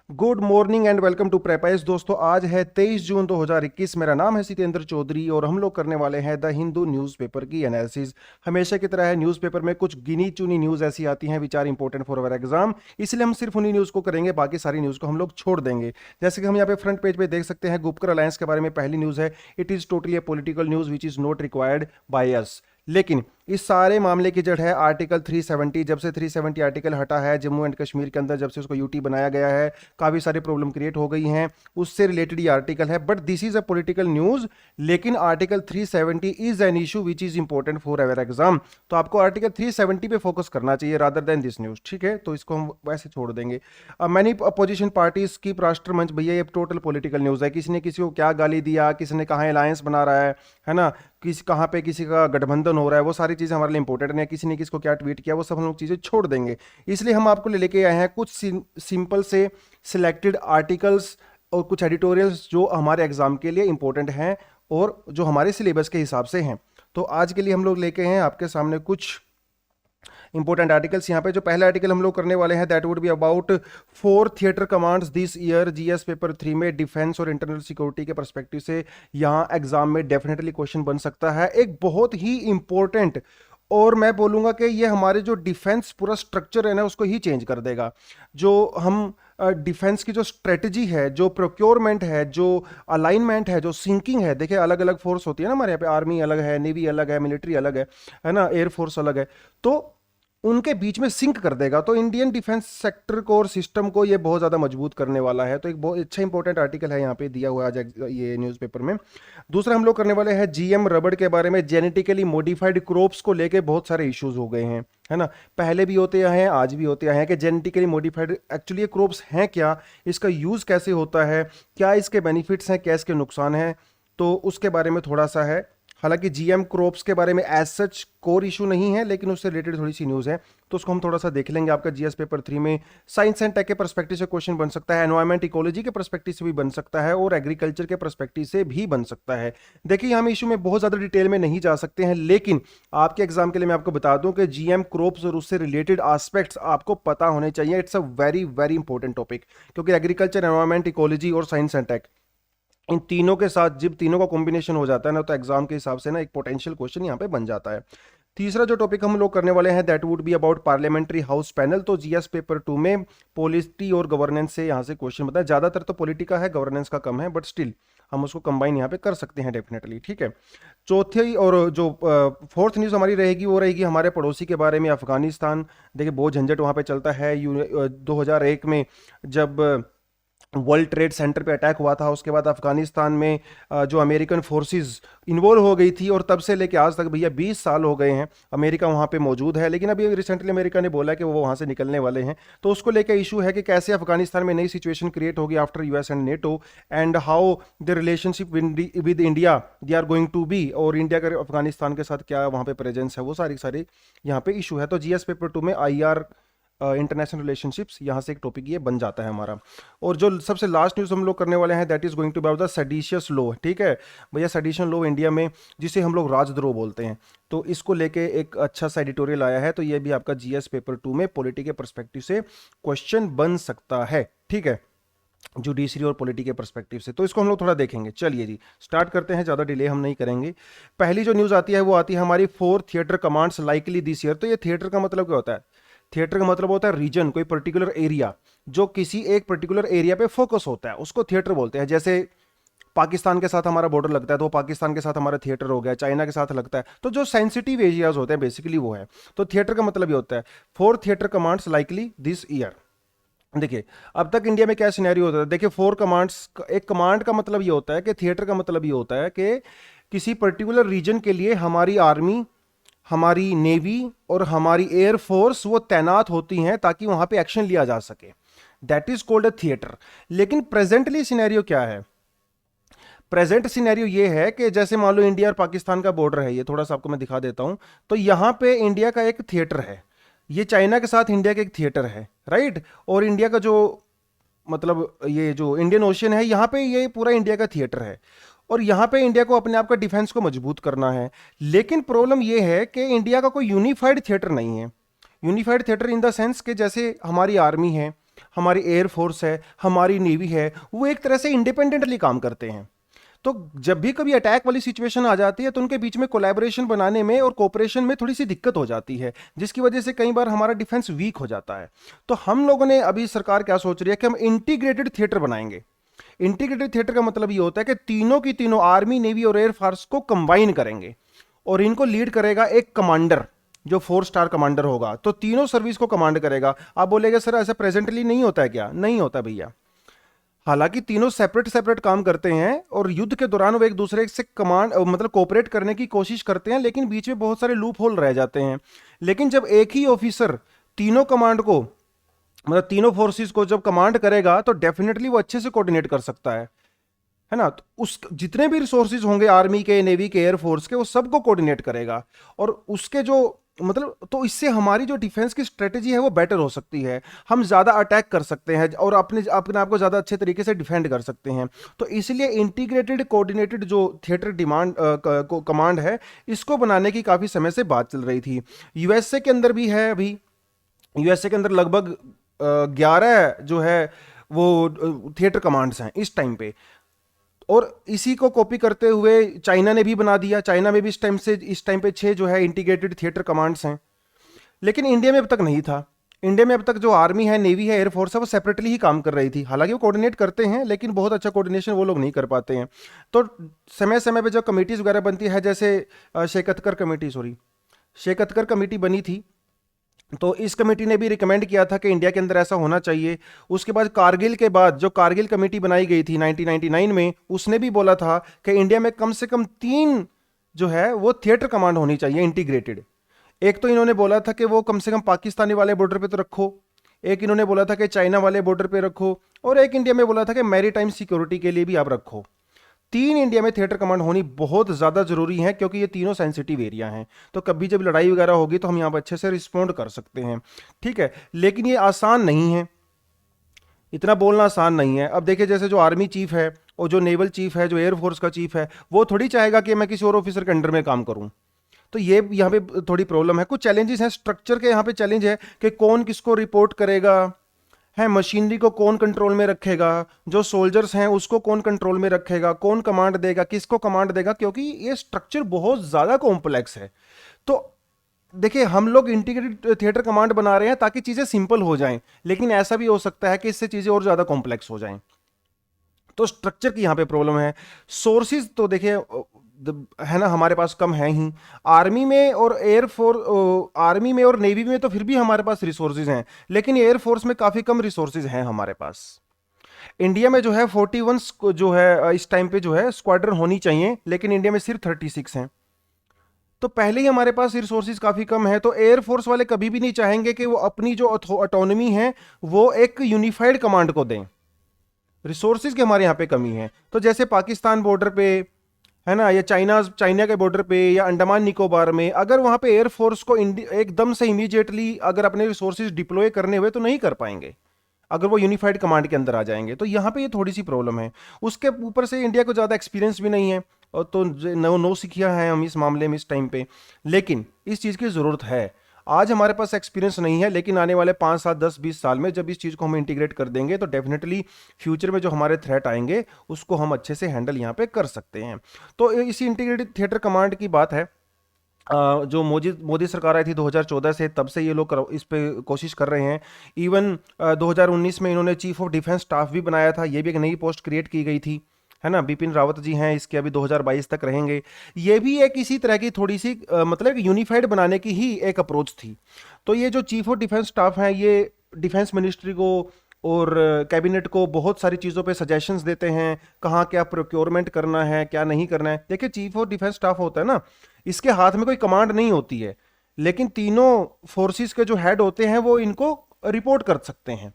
Good morning and welcome to प्रेपाइस। दोस्तों आज है 23 जून 2021। मेरा नाम है सितेंद्र चौधरी और हम लोग करने वाले हैं द हिंदू न्यूज़पेपर की एनालिसिस। हमेशा की तरह है, न्यूज़पेपर में कुछ गिनी चुनी न्यूज़ ऐसी आती हैं which are important for our exam, इसलिए हम सिर्फ उन्हीं न्यूज़ को करेंगे, बाकी सारी न्यूज़ को हम लोग छोड़ देंगे। जैसे कि हम यहाँ पे फ्रंट पेज पे देख सकते हैं, गुपकर अलायंस के बारे में पहली न्यूज़ है, it is totally A political news which is not required by us. लेकिन इस सारे मामले की जड़ है आर्टिकल 370। जब से 370 आर्टिकल हटा है जम्मू एंड कश्मीर के अंदर, जब से उसको यूटी बनाया गया है, काफ़ी सारी प्रॉब्लम क्रिएट हो गई हैं, उससे रिलेटेड ये आर्टिकल है। But this is a political news, लेकिन article 370 is an issue which is important for our exam. तो आपको आर्टिकल 370 पे फोकस करना चाहिए रादर देन दिस न्यूज़, ठीक है? तो इसको हम वैसे छोड़ देंगे। मैनी अपोजिशन पार्टीज की राष्ट्रमंच, भैया ये टोटल पॉलिटिकल न्यूज़ है। किसी ने किसी को क्या गाली दिया, किसी ने कहाँ अलायंस बना रहा है ना, किस कहाँ पे किसी का गठबंधन हो रहा है, वो सारी चीज़ें हमारे लिए इंपॉर्टेंट नहीं है। किसी ने किसको क्या ट्वीट किया, वो सब हम लोग चीज़ें छोड़ देंगे। इसलिए हम आपको लेके आए हैं कुछ सिंपल से सिलेक्टेड आर्टिकल्स और कुछ एडिटोरियल्स जो हमारे एग्जाम के लिए इंपॉर्टेंट हैं और जो हमारे सिलेबस के हिसाब से हैं। तो आज के लिए हम लोग लेके हैं आपके सामने कुछ इंपॉर्टेंट आर्टिकल्स। यहाँ पे जो पहला आर्टिकल हम लोग करने वाले हैं that would be about 4 theatre commands this year GS paper 3 में डिफेंस और इंटरनल सिक्योरिटी के पर्सपेक्टिव से यहाँ एग्जाम में डेफिनेटली क्वेश्चन बन सकता है। एक बहुत ही इंपॉर्टेंट, और मैं बोलूँगा कि ये हमारे जो डिफेंस पूरा स्ट्रक्चर है ना उसको ही चेंज कर देगा। जो हम डिफेंस की जो स्ट्रेटजी है, जो प्रोक्योरमेंट है, जो अलाइनमेंट है, जो सिंकिंग है, देखिए अलग अलग फोर्स होती है ना हमारे यहाँ पे, आर्मी अलग है, नेवी अलग है, मिलिट्री अलग है ना, एयरफोर्स अलग है, तो उनके बीच में सिंक कर देगा। तो इंडियन डिफेंस सेक्टर को और सिस्टम को ये बहुत ज़्यादा मजबूत करने वाला है। तो एक बहुत अच्छा इंपॉर्टेंट आर्टिकल है यहाँ पे दिया हुआ आज ये न्यूज़पेपर में। दूसरा हम लोग करने वाले हैं जीएम रबड़ के बारे में। जेनेटिकली मॉडिफाइड क्रॉप्स को लेके बहुत सारे इश्यूज हो गए हैं, है ना, पहले भी होते आए हैं, आज भी होते आए हैं कि जेनेटिकली मॉडिफाइड एक्चुअली ये क्रॉप्स हैं क्या, इसका यूज़ कैसे होता है, क्या इसके बेनिफिट्स हैं, क्या इसके नुकसान हैं, तो उसके बारे में थोड़ा सा है। हालांकि जीएम क्रॉप्स के बारे में एज सच कोर इशू नहीं है, लेकिन उससे रिलेटेड थोड़ी सी न्यूज़ है, तो उसको हम थोड़ा सा देख लेंगे। आपका जीएस पेपर 3 में साइंस एंड टेक के पर्सपेक्टिव से क्वेश्चन बन सकता है, एनवायरमेंट इकोलॉजी के पर्सपेक्टिव से भी बन सकता है और एग्रीकल्चर के पर्सपेक्टिव से भी बन सकता है। देखिए हम इशू में बहुत ज़्यादा डिटेल में नहीं जा सकते हैं, लेकिन आपके एग्जाम के लिए मैं आपको बता दूं कि जीएम क्रॉप्स और उससे रिलेटेड एस्पेक्ट्स आपको पता होने चाहिए। It's a very very important topic, क्योंकि एग्रीकल्चर, एनवायरमेंट, इकोलॉजी और साइंस एंड टेक, इन तीनों के साथ जब तीनों का कॉम्बिनेशन हो जाता है ना, तो एग्जाम के हिसाब से ना एक पोटेंशियल क्वेश्चन यहाँ पे बन जाता है। तीसरा जो टॉपिक हम लोग करने वाले हैं that would be about parliamentary house panel. तो जीएस पेपर 2 में पॉलिटी और गवर्नेंस से यहाँ से क्वेश्चन बताया। ज़्यादातर तो पॉलिटी का है, गवर्नेंस का कम है, बट स्टिल हम उसको कंबाइन यहाँ पे कर सकते हैं डेफिनेटली, ठीक है। चौथी और जो फोर्थ न्यूज़ हमारी रहेगी वो रहेगी हमारे पड़ोसी के बारे में, अफगानिस्तान। देखिए बहुत झंझट वहाँ पे चलता है। 2001 में जब वर्ल्ड ट्रेड सेंटर पे अटैक हुआ था, उसके बाद अफगानिस्तान में जो अमेरिकन फोर्सेस इन्वॉल्व हो गई थी, और तब से लेके आज तक भैया 20 साल हो गए हैं अमेरिका वहाँ पे मौजूद है। लेकिन अभी रिसेंटली अमेरिका ने बोला कि वो वहाँ से निकलने वाले हैं, तो उसको लेकर इशू है कि कैसे अफगानिस्तान में नई सिचुएशन क्रिएट होगी after US and NATO, and how the relationship with India they are going to be, और इंडिया का अफगानिस्तान के साथ क्या वहाँ पे प्रेजेंस है, वो सारी सारी यहाँ पे इशू है। तो जीएस पेपर 2 में आईआर, इंटरनेशनल रिलेशनशिप्स, यहाँ से एक टॉपिक ये बन जाता है हमारा। और जो सबसे लास्ट न्यूज़ हम लोग करने वाले हैं that is going to be about the seditious law, ठीक है भैया, सेडिशन लॉ इंडिया में जिसे हम लोग राजद्रोह बोलते हैं, तो इसको लेके एक अच्छा सा एडिटोरियल आया है। तो ये भी आपका जीएस पेपर 2 में पॉलिटी के पर्सपेक्टिव से क्वेश्चन बन सकता है, ठीक है, जुडिशरी और पॉलिटी के पर्सपेक्टिव से। तो इसको हम लोग थोड़ा देखेंगे। चलिए जी स्टार्ट करते हैं, ज़्यादा डिले हम नहीं करेंगे। पहली जो न्यूज़ आती है वो आती है हमारी 4 theatre commands likely this year. तो ये थिएटर का मतलब क्या होता है? थिएटर का मतलब होता है रीजन, कोई पर्टिकुलर एरिया जो किसी एक पर्टिकुलर एरिया पे फोकस होता है, उसको थिएटर बोलते हैं। जैसे पाकिस्तान के साथ हमारा बॉर्डर लगता है तो पाकिस्तान के साथ हमारा थिएटर हो गया, चाइना के साथ लगता है, तो जो सेंसिटिव एरियाज होते हैं बेसिकली वो है। तो थिएटर का मतलब ये होता है 4 theatre commands likely this year. देखिए अब तक इंडिया में क्या सिनेरियो होता है, देखिए 4 कमांड्स, एक कमांड का मतलब ये होता है कि थिएटर का मतलब ये होता है कि किसी पर्टिकुलर रीजन के लिए हमारी आर्मी, हमारी नेवी और हमारी एयरफोर्स वो तैनात होती हैं ताकि वहां पे एक्शन लिया जा सके, that is called a theatre. लेकिन प्रेजेंटली सिनेरियो क्या है? प्रेजेंट सिनेरियो ये है कि जैसे मान लो इंडिया और पाकिस्तान का बॉर्डर है, ये थोड़ा सा आपको मैं दिखा देता हूं। तो यहां पे इंडिया का एक थिएटर है, ये चाइना के साथ इंडिया का एक थिएटर है, राइट। और इंडिया का जो मतलब ये जो इंडियन ओशियन है, यहाँ पे ये पूरा इंडिया का थिएटर है, और यहाँ पे इंडिया को अपने आप का डिफेंस को मजबूत करना है। लेकिन प्रॉब्लम ये है कि इंडिया का कोई यूनिफाइड थिएटर नहीं है। Unified theatre in the sense कि जैसे हमारी आर्मी है, हमारी एयरफोर्स है, हमारी नेवी है, वो एक तरह से इंडिपेंडेंटली काम करते हैं। तो जब भी कभी अटैक वाली सिचुएशन आ जाती है तो उनके बीच में कोलैबोरेशन बनाने में और कोऑपरेशन में थोड़ी सी दिक्कत हो जाती है, जिसकी वजह से कई बार हमारा डिफेंस वीक हो जाता है। तो हम लोगों ने, अभी सरकार क्या सोच रही है कि हम इंटीग्रेटेड थिएटर बनाएंगे। इंटीग्रेटेड थिएटर का मतलब ये होता है कि तीनों की तीनों, आर्मी, नेवी और एयरफोर्स को कंबाइन करेंगे और इनको लीड करेगा एक कमांडर, जो 4 स्टार कमांडर होगा। तो तीनों सर्विस को कमांड करेगा। आप बोलेंगे सर ऐसा प्रेजेंटली नहीं होता है क्या? नहीं होता भैया। हालांकि तीनों सेपरेट सेपरेट काम करते हैं और युद्ध के दौरान वो एक दूसरे से कमांड मतलब कोऑपरेट करने की कोशिश करते हैं, लेकिन बीच में बहुत सारे लूप होल रह जाते हैं। लेकिन जब एक ही ऑफिसर तीनों कमांड को, मतलब तीनों फोर्सेस को जब कमांड करेगा तो डेफिनेटली वो अच्छे से कोऑर्डिनेट कर सकता है ना। तो उस जितने भी रिसोर्सेज होंगे आर्मी के, नेवी के, एयरफोर्स के, वो सबको कोऑर्डिनेट करेगा। और उसके जो मतलब, तो इससे हमारी जो डिफेंस की स्ट्रेटेजी है वो बेटर हो सकती है। हम ज़्यादा अटैक कर सकते हैं और अपने अपने आप को ज़्यादा अच्छे तरीके से डिफेंड कर सकते हैं। तो इसलिए इंटीग्रेटेड कोऑर्डिनेटेड जो थिएटर डिमांड कमांड है, इसको बनाने की काफ़ी समय से बात चल रही थी। यूएसए के अंदर भी है। अभी यूएसए के अंदर लगभग 11 जो है वो थिएटर कमांड्स हैं इस टाइम पे। और इसी को कॉपी करते हुए चाइना ने भी बना दिया। चाइना में भी इस टाइम पे 6 जो है इंटीग्रेटेड थिएटर कमांड्स हैं। लेकिन इंडिया में अब तक नहीं था। इंडिया में अब तक जो आर्मी है, नेवी है, एयरफोर्स है, वो सेपरेटली ही काम कर रही थी। हालांकि वो कोऑर्डिनेट करते हैं, लेकिन बहुत अच्छा कोऑर्डिनेशन वो लोग नहीं कर पाते हैं। तो समय समय पे जो कमेटीज वगैरह बनती है, जैसे शेकतकर कमेटी बनी थी, तो इस कमेटी ने भी रिकमेंड किया था कि इंडिया के अंदर ऐसा होना चाहिए। उसके बाद कारगिल के बाद जो कारगिल कमेटी बनाई गई थी 1999 में, उसने भी बोला था कि इंडिया में कम से कम 3 जो है वो थिएटर कमांड होनी चाहिए इंटीग्रेटेड। एक तो इन्होंने बोला था कि वो कम से कम पाकिस्तानी वाले बॉर्डर पे तो रखो, एक इन्होंने बोला था कि चाइना वाले बॉर्डर पे रखो, और एक इंडिया में बोला था कि मैरीटाइम सिक्योरिटी के लिए भी आप रखो। 3 इंडिया में थिएटर कमांड होनी बहुत ज़्यादा ज़रूरी है, क्योंकि ये तीनों सेंसिटिव एरिया हैं। तो कभी जब लड़ाई वगैरह होगी तो हम यहाँ पर अच्छे से रिस्पॉन्ड कर सकते हैं। ठीक है, लेकिन ये आसान नहीं है, इतना बोलना आसान नहीं है। अब देखिए, जैसे जो आर्मी चीफ है और जो नेवल चीफ है, जो एयरफोर्स का चीफ है, वो थोड़ी चाहेगा कि मैं किसी और ऑफिसर के अंडर में काम करूं। तो ये यहाँ पे थोड़ी प्रॉब्लम है। कुछ चैलेंजेस हैं, स्ट्रक्चर के यहाँ पे चैलेंज है कि कौन किसको रिपोर्ट करेगा, है मशीनरी को कौन कंट्रोल में रखेगा, जो सोल्जर्स हैं उसको कौन कंट्रोल में रखेगा, कौन कमांड देगा, किसको कमांड देगा, क्योंकि ये स्ट्रक्चर बहुत ज़्यादा कॉम्प्लेक्स है। तो देखिए, हम लोग इंटीग्रेटेड थिएटर कमांड बना रहे हैं ताकि चीज़ें सिंपल हो जाएं, लेकिन ऐसा भी हो सकता है कि इससे चीज़ें और ज़्यादा कॉम्प्लेक्स हो जाएं। तो स्ट्रक्चर की यहाँ पे प्रॉब्लम है। सोर्सेज तो देखिए है ना, हमारे पास कम है ही। आर्मी में और आर्मी में और नेवी में तो फिर भी हमारे पास रिसोर्सेज हैं, लेकिन एयरफोर्स में काफ़ी कम रिसोर्सेज हैं हमारे पास। इंडिया में जो है 41 जो है इस टाइम पे जो है स्क्वाड्रन होनी चाहिए, लेकिन इंडिया में सिर्फ 36 हैं। तो पहले ही हमारे पास रिसोर्सेज काफ़ी कम है। तो एयरफोर्स वाले कभी भी नहीं चाहेंगे कि वो अपनी जो ऑटोनॉमी है वो एक यूनिफाइड कमांड को दें। रिसोर्सेज की हमारे यहाँ पे कमी है। तो जैसे पाकिस्तान बॉर्डर पे है ना, या चाइना के बॉर्डर पे, या अंडमान निकोबार में, अगर वहाँ पे एयरफोर्स को एकदम से इमीडिएटली अगर अपने रिसोर्सेज डिप्लॉय करने हुए तो नहीं कर पाएंगे अगर वो यूनिफाइड कमांड के अंदर आ जाएंगे। तो यहाँ पे ये थोड़ी सी प्रॉब्लम है। उसके ऊपर से इंडिया को ज़्यादा एक्सपीरियंस भी नहीं है, और तो नो सीखिया है हम इस मामले में इस टाइम पे। लेकिन इस चीज़ की ज़रूरत है। आज हमारे पास एक्सपीरियंस नहीं है, लेकिन आने वाले 5, 7, 10, 20 साल में जब इस चीज़ को हम इंटीग्रेट कर देंगे तो डेफिनेटली फ्यूचर में जो हमारे थ्रेट आएंगे उसको हम अच्छे से हैंडल यहाँ पे कर सकते हैं। तो इसी इंटीग्रेटेड थिएटर कमांड की बात है। जो मोदी सरकार आई थी 2014 से, तब से ये लोग इस पे कोशिश कर रहे हैं। इवन 2019 में इन्होंने चीफ ऑफ डिफेंस स्टाफ भी बनाया था, ये भी एक नई पोस्ट क्रिएट की गई थी, है ना। बिपिन रावत जी हैं इसके, अभी 2022 तक रहेंगे। ये भी एक इसी तरह की थोड़ी सी मतलब यूनिफाइड बनाने की ही एक अप्रोच थी। तो ये जो चीफ ऑफ डिफेंस स्टाफ हैं, ये डिफेंस मिनिस्ट्री को और कैबिनेट को बहुत सारी चीज़ों पे सजेशंस देते हैं, कहाँ क्या प्रोक्योरमेंट करना है, क्या नहीं करना है। देखिए, चीफ ऑफ डिफेंस स्टाफ होता है ना, इसके हाथ में कोई कमांड नहीं होती है, लेकिन तीनों फोर्सेस के जो हेड होते हैं वो इनको रिपोर्ट कर सकते हैं,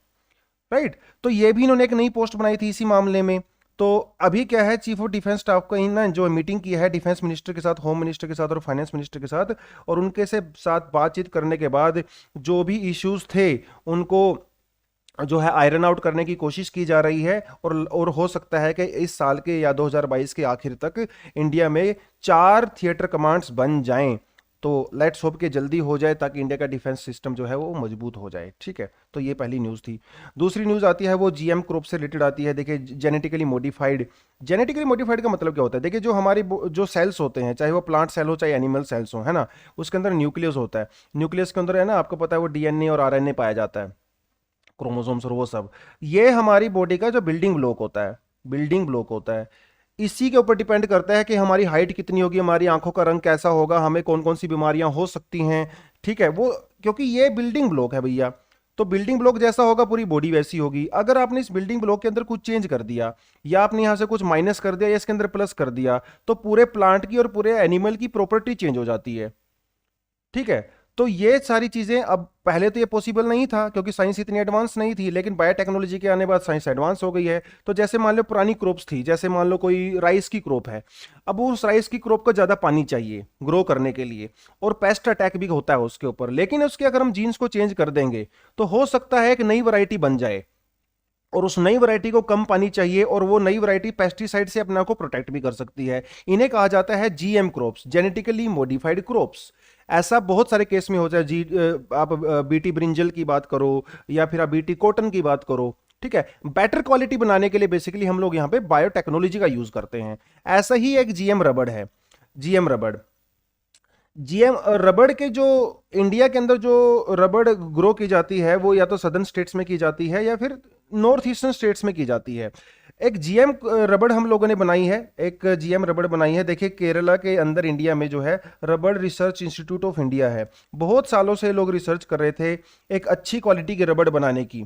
राइट। तो ये भी इन्होंने एक नई पोस्ट बनाई थी इसी मामले में। तो अभी क्या है, चीफ ऑफ डिफेंस स्टाफ को ना जो मीटिंग की है डिफेंस मिनिस्टर के साथ, होम मिनिस्टर के साथ और फाइनेंस मिनिस्टर के साथ, और उनके साथ बातचीत करने के बाद जो भी इश्यूज थे उनको जो है आयरन आउट करने की कोशिश की जा रही है। और हो सकता है कि इस साल के या 2022 के आखिर तक इंडिया में 4 थिएटर कमांड्स बन जाएं। तो लेट्स होप कि जल्दी हो जाए ताकि इंडिया का डिफेंस सिस्टम जो है वो मजबूत हो जाए। ठीक है, तो ये पहली न्यूज़ थी। दूसरी न्यूज़ आती है वो जीएम क्रॉप से रिलेटेड आती है। देखिए जेनेटिकली मॉडिफाइड, जेनेटिकली मॉडिफाइड का मतलब क्या होता है? देखिए जो हमारी जो सेल्स होते हैं, चाहे वो प्लांट सेल हो चाहे एनिमल सेल्स हो, है ना, उसके अंदर न्यूक्लियस होता है। न्यूक्लियस के अंदर है ना, आपको पता है वो डीएनए और आरएनए पाया जाता है, क्रोमोसोम्स और वो सब। ये हमारी बॉडी का जो बिल्डिंग ब्लॉक होता है, बिल्डिंग ब्लॉक होता है। इसी के ऊपर डिपेंड करता है कि हमारी हाइट कितनी होगी, हमारी आंखों का रंग कैसा होगा, हमें कौन कौन सी बीमारियां हो सकती हैं। ठीक है, वो क्योंकि ये बिल्डिंग ब्लॉक है भैया, तो बिल्डिंग ब्लॉक जैसा होगा पूरी बॉडी वैसी होगी। अगर आपने इस बिल्डिंग ब्लॉक के अंदर कुछ चेंज कर दिया, या आपने यहां से कुछ माइनस कर दिया या इसके अंदर प्लस कर दिया, तो पूरे प्लांट की और पूरे एनिमल की प्रॉपर्टी चेंज हो जाती है। ठीक है, तो ये सारी चीजें, अब पहले तो ये पॉसिबल नहीं था क्योंकि साइंस इतनी एडवांस नहीं थी, लेकिन बायोटेक्नोलॉजी के आने बाद साइंस एडवांस हो गई है। तो जैसे मान लो पुरानी क्रॉप्स थी, जैसे मान लो कोई राइस की क्रॉप है, अब उस राइस की क्रॉप को ज्यादा पानी चाहिए ग्रो करने के लिए, और पेस्ट अटैक भी होता है उसके ऊपर, लेकिन उसके अगर हम जीन्स को चेंज कर देंगे तो हो सकता है एक नई वैरायटी बन जाए, और उस नई वैरायटी को कम पानी चाहिए, और वो नई वैरायटी पेस्टिसाइड से अपने आप को प्रोटेक्ट भी कर सकती है। इन्हें कहा जाता है GM crops, genetically modified crops. ऐसा बहुत सारे केस में हो जाए जी, आप बीटी ब्रिंजल की बात करो या फिर आप बीटी कॉटन की बात करो। ठीक है, बेटर क्वालिटी बनाने के लिए बेसिकली हम लोग यहाँ पे बायोटेक्नोलॉजी का यूज करते हैं। ऐसा ही एक जीएम रबड़ है, जीएम रबड़। जीएम रबड़ के जो इंडिया के अंदर जो रबड़ ग्रो की जाती है वो या तो सदर्न स्टेट्स में की जाती है या फिर नॉर्थ ईस्टर्न स्टेट्स में की जाती है। एक जीएम रबड़ हम लोगों ने बनाई है, एक जीएम रबड़ बनाई है। देखिए केरला के अंदर इंडिया में जो है रबड़ रिसर्च इंस्टीट्यूट ऑफ इंडिया है। बहुत सालों से लोग रिसर्च कर रहे थे एक अच्छी क्वालिटी की रबड़ बनाने की।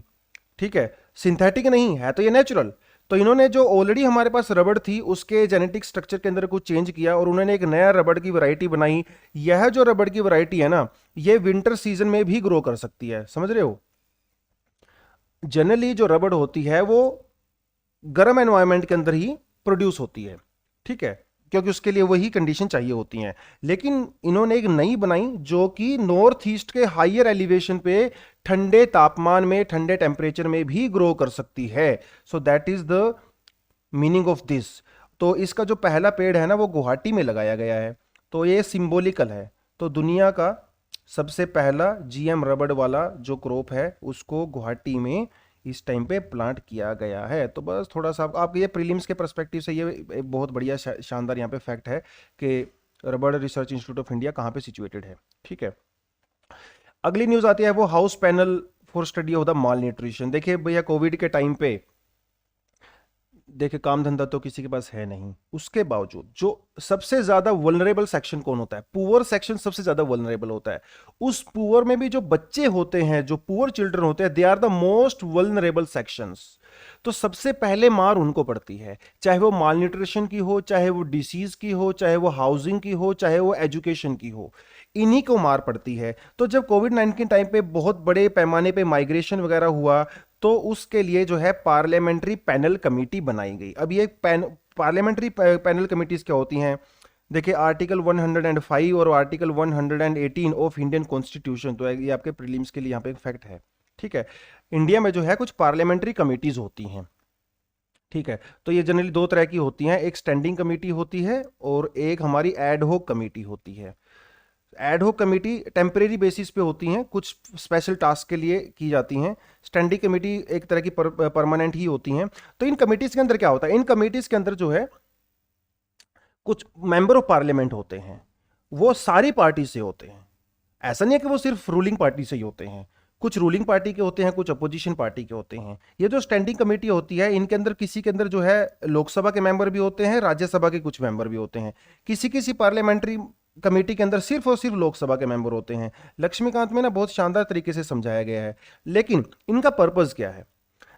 ठीक है, सिंथेटिक नहीं है, तो ये नेचुरल। तो इन्होंने जो ऑलरेडी हमारे पास रबड़ थी उसके जेनेटिक स्ट्रक्चर के अंदर कुछ चेंज किया और उन्होंने एक नया रबड़ की वैरायटी बनाई। यह जो रबड़ की वैरायटी है ना, ये विंटर सीजन में भी ग्रो कर सकती है, समझ रहे हो। जनरली जो रबड़ होती है वो गर्म एनवायरनमेंट के अंदर ही प्रोड्यूस होती है। ठीक है, क्योंकि उसके लिए वही कंडीशन चाहिए होती हैं। लेकिन इन्होंने एक नई बनाई जो कि नॉर्थ ईस्ट के हायर एलिवेशन पे ठंडे तापमान में, ठंडे टेम्परेचर में भी ग्रो कर सकती है। So that is the meaning of this. तो इसका जो पहला पेड़ है ना वो गुवाहाटी में लगाया गया है, तो ये सिंबॉलिकल है। तो दुनिया का सबसे पहला जीएम रबड़ वाला जो क्रॉप है उसको गुवाहाटी में इस टाइम पे प्लांट किया गया है। तो बस थोड़ा सा आप ये प्रीलिम्स के पर्सपेक्टिव से ये एक बहुत बढ़िया शानदार यहाँ पे फैक्ट है कि रबड़ रिसर्च इंस्टीट्यूट ऑफ इंडिया कहाँ पे सिचुएटेड है। ठीक है, अगली न्यूज़ आती है वो house panel for study of the mall nutrition. देखिए भैया कोविड के टाइम पे देखिए काम धंधा तो किसी के पास है नहीं, उसके बावजूद जो सबसे ज्यादा वल्नरेबल सेक्शन कौन होता है? पुअर सेक्शन सबसे ज्यादा वल्नरेबल होता है। उस पुअर में भी जो बच्चे होते हैं, जो पुअर चिल्ड्रन होते हैं, they are the most vulnerable sections. तो सबसे पहले मार उनको पड़ती है, चाहे वो माल न्यूट्रिशन की हो, चाहे वो डिसीज की हो, चाहे वो हाउसिंग की हो, चाहे वो एजुकेशन की हो, इन्हीं को मार पड़ती है। तो जब कोविड 19 टाइम पे बहुत बड़े पैमाने पे माइग्रेशन वगैरह हुआ तो उसके लिए जो है पार्लियामेंट्री पैनल कमेटी बनाई गई। अब ये पार्लियामेंट्री पैनल कमेटीज क्या होती हैं? देखिए आर्टिकल 105 और आर्टिकल 118 ऑफ इंडियन कॉन्स्टिट्यूशन, तो ये आपके प्रीलिम्स के लिए यहाँ पे एक फैक्ट है। ठीक है, इंडिया में जो है कुछ पार्लियामेंट्री कमेटीज होती हैं। ठीक है, तो ये जनरली दो तरह की होती हैं, एक स्टैंडिंग कमेटी होती है और एक हमारी एड होक कमेटी होती है। एड होक कमेटी टेम्परेरी बेसिस पे होती हैं, कुछ स्पेशल टास्क के लिए की जाती हैं। स्टैंडिंग कमेटी एक तरह की परमानेंट ही होती हैं। तो इन कमेटीज के अंदर क्या होता है? इन कमेटीज के अंदर जो है कुछ मेंबर ऑफ पार्लियामेंट होते हैं, वो सारी पार्टी से होते हैं। ऐसा नहीं है कि वो सिर्फ रूलिंग पार्टी से ही होते हैं, कुछ रूलिंग पार्टी के होते हैं, कुछ अपोजिशन पार्टी के होते हैं। ये जो स्टैंडिंग कमेटी होती है इनके अंदर किसी के अंदर जो है लोकसभा के मेंबर भी होते हैं, राज्यसभा के कुछ मेंबर भी होते हैं। किसी किसी पार्लियामेंट्री कमेटी के अंदर सिर्फ और सिर्फ लोकसभा के मेंबर होते हैं। लक्ष्मीकांत में ना बहुत शानदार तरीके से समझाया गया है। लेकिन इनका पर्पज क्या है?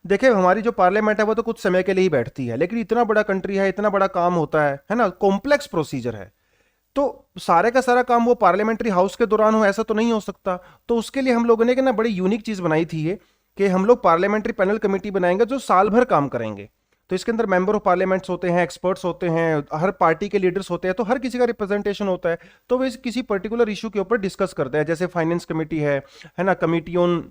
देखिए हमारी जो पार्लियामेंट है वो तो कुछ समय के लिए ही बैठती है, लेकिन इतना बड़ा कंट्री है, इतना बड़ा काम होता है ना, कॉम्प्लेक्स प्रोसीजर है। तो सारे का सारा काम वो पार्लियामेंट्री हाउस के दौरान हो ऐसा तो नहीं हो सकता। तो उसके लिए हम लोगों ने ना बड़ी यूनिक चीज बनाई थी ये, कि हम लोग पार्लियामेंट्री पैनल कमेटी बनाएंगे जो साल भर काम करेंगे। तो इसके अंदर मेंबर ऑफ पार्लियामेंट्स होते हैं, एक्सपर्ट्स होते हैं, हर पार्टी के लीडर्स होते हैं, तो हर किसी का रिप्रेजेंटेशन होता है। तो वे किसी पर्टिकुलर इशू के ऊपर डिस्कस करते हैं। जैसे फाइनेंस कमेटी है ना, कमेटी ऑन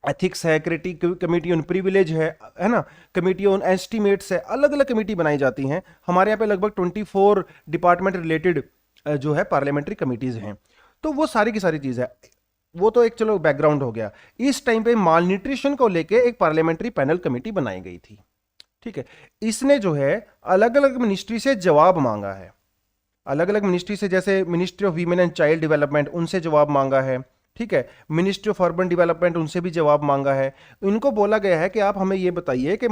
एथिक्स है, कमेटी ऑन प्रिविलेज है ना, कमेटी ऑन एस्टिमेट्स है, अलग अलग कमेटी बनाई जाती हैं। हमारे यहाँ पे लगभग 24 डिपार्टमेंट रिलेटेड जो है पार्लियामेंट्री कमेटीज हैं। तो वो सारी की सारी चीज़ है। वो तो एक चलो बैकग्राउंड हो गया। इस टाइम पे माल न्यूट्रिशन को लेके एक पार्लियामेंट्री पैनल कमेटी बनाई गई थी, ठीक है। इसने जो है अलग अलग मिनिस्ट्री से जवाब मांगा है, अलग अलग मिनिस्ट्री से, जैसे ministry of women and child development, उनसे जवाब मांगा है, ठीक है। मिनिस्ट्री ऑफ अर्बन डेवलपमेंट, उनसे भी जवाब मांगा है। इनको बोला गया है कि आप हमें ये बताइए कि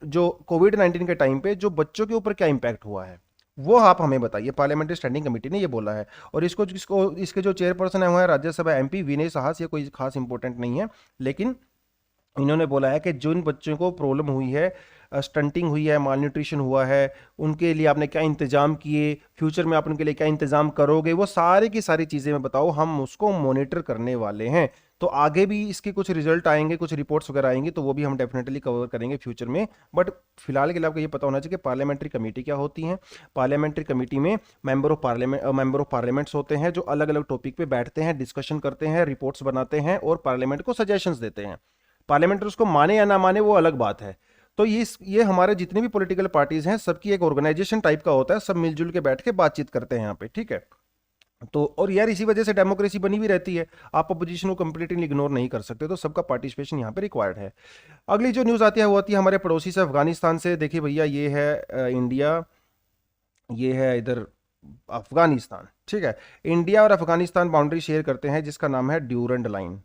जो कोविड 19 के टाइम पे जो बच्चों के ऊपर क्या इंपैक्ट हुआ है, वो आप हमें बताइए। पार्लियामेंट्री स्टैंडिंग कमेटी ने ये बोला है। और इसको इसके जो चेयरपर्सन है वो है राज्यसभा एमपी विनय साहस। ये कोई खास इंपॉर्टेंट नहीं है, लेकिन इन्होंने बोला है कि जिन बच्चों को प्रॉब्लम हुई है, स्टंटिंग हुई है, माल न्यूट्रिशन हुआ है, उनके लिए आपने क्या इंतजाम किए, फ्यूचर में आप उनके लिए क्या इंतजाम करोगे, वो सारी की सारी चीज़ें में बताओ, हम उसको मॉनिटर करने वाले हैं। तो आगे भी इसके कुछ रिजल्ट आएंगे, कुछ रिपोर्ट्स वगैरह आएंगी, तो वो भी हम डेफिनेटली कवर करेंगे फ्यूचर में। बट फिलहाल के लिए आपको ये पता होना चाहिए कि पार्लियामेंट्री कमेटी क्या होती है। पार्लियामेंट्री कमेटी में मेंबर ऑफ पार्लियामेंट्स होते हैं, जो अलग अलग टॉपिक पे बैठते हैं, डिस्कशन करते हैं, रिपोर्ट्स बनाते हैं और पार्लियामेंट को सजेशंस देते हैं। पार्लियामेंट उसको माने या ना माने वो अलग बात है। तो ये हमारे जितने भी पॉलिटिकल पार्टीज हैं सबकी एक ऑर्गेनाइजेशन टाइप का होता है, सब मिलजुल के बैठ के बातचीत करते हैं यहाँ पे, ठीक है। तो और यार इसी वजह से डेमोक्रेसी बनी भी रहती है, आप अपोजिशन को कंप्लीटली इग्नोर नहीं कर सकते, तो सबका पार्टिसिपेशन यहाँ पे रिक्वायर्ड है। अगली जो न्यूज़ आती है वो आती है हमारे पड़ोसी से अफगानिस्तान से। देखिए भैया, ये है इंडिया, ये है इधर अफगानिस्तान, ठीक है। इंडिया और अफगानिस्तान बाउंड्री शेयर करते हैं जिसका नाम है ड्यूरेंट लाइन,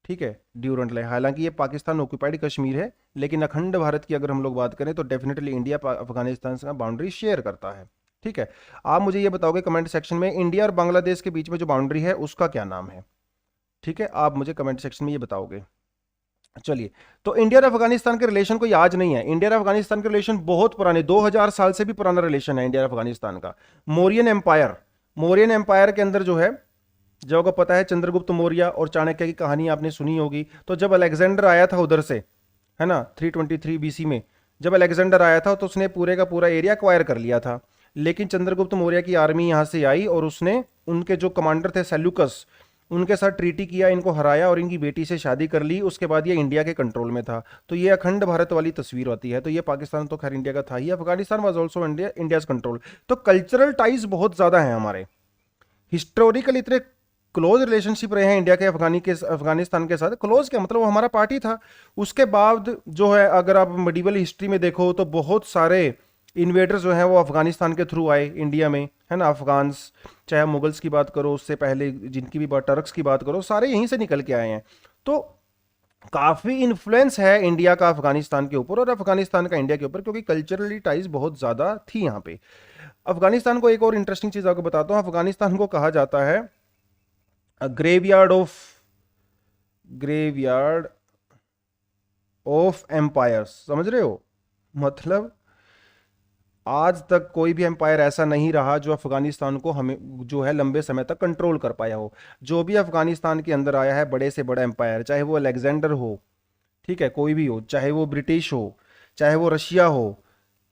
ठीक है। ड्यूरेंट लाइन, हालांकि ये पाकिस्तान ऑक्यूपाइड कश्मीर है, लेकिन अखंड भारत की अगर हम लोग बात करें तो डेफिनेटली इंडिया अफगानिस्तान से बाउंड्री शेयर करता है, ठीक है। आप मुझे ये बताओगे कमेंट सेक्शन में, इंडिया और बांग्लादेश के बीच में जो बाउंड्री है उसका क्या नाम है, ठीक है। आप मुझे कमेंट सेक्शन में ये बताओगे। चलिए, तो इंडिया और अफगानिस्तान के रिलेशन कोई आज नहीं है। इंडिया और अफगानिस्तान के रिलेशन बहुत पुराने, 2000 साल से भी पुराना रिलेशन है इंडिया और अफगानिस्तान का। मौर्यन एम्पायर के अंदर जो है, जो को पता है चंद्रगुप्त मौर्य और चाणक्य की कहानी आपने सुनी होगी। तो जब अलेक्जेंडर आया था उधर से, है ना, 323 बीसी में जब अलेक्जेंडर आया था तो उसने पूरे का पूरा एरिया एक्वायर कर लिया था। लेकिन चंद्रगुप्त मौर्य की आर्मी यहाँ से आई और उसने उनके जो कमांडर थे सेल्यूकस, उनके साथ ट्रीटी किया, इनको हराया और इनकी बेटी से शादी कर ली। उसके बाद ये इंडिया के कंट्रोल में था। तो ये अखंड भारत वाली तस्वीर होती है। तो ये पाकिस्तान तो खैर इंडिया का था ही, Afghanistan was also India's control. तो कल्चरल टाइज बहुत ज़्यादा हैं हमारे, हिस्टोरिकल इतने क्लोज रिलेशनशिप रहे हैं इंडिया के अफगानिस्तान के साथ। क्लोज क्या मतलब, वो हमारा पार्टी था। उसके बाद जो है अगर आप मेडिवल हिस्ट्री में देखो तो बहुत सारे इन्वेडर्स जो हैं वो अफगानिस्तान के थ्रू आए इंडिया में, है ना। अफगान्स, चाहे मुगल्स की बात करो, उससे पहले जिनकी भी बात, टर्क्स की बात करो, सारे यहीं से निकल के आए हैं। तो काफ़ी इन्फ्लुएंस है इंडिया का अफगानिस्तान के ऊपर और अफगानिस्तान का इंडिया के ऊपर, क्योंकि कल्चरली टाइज बहुत ज़्यादा थी यहाँ पे। अफगानिस्तान को एक और इंटरेस्टिंग चीज़ आपको बताता हूँ। अफगानिस्तान को कहा जाता है ग्रेवयार्ड ऑफ एम्पायर्स, समझ रहे हो। मतलब आज तक कोई भी एम्पायर ऐसा नहीं रहा जो अफगानिस्तान को हमें जो है लंबे समय तक कंट्रोल कर पाया हो। जो भी अफगानिस्तान के अंदर आया है बड़े से बड़ा एम्पायर, चाहे वो अलेक्जेंडर हो, ठीक है, कोई भी हो, चाहे वो ब्रिटिश हो, चाहे वो रशिया हो,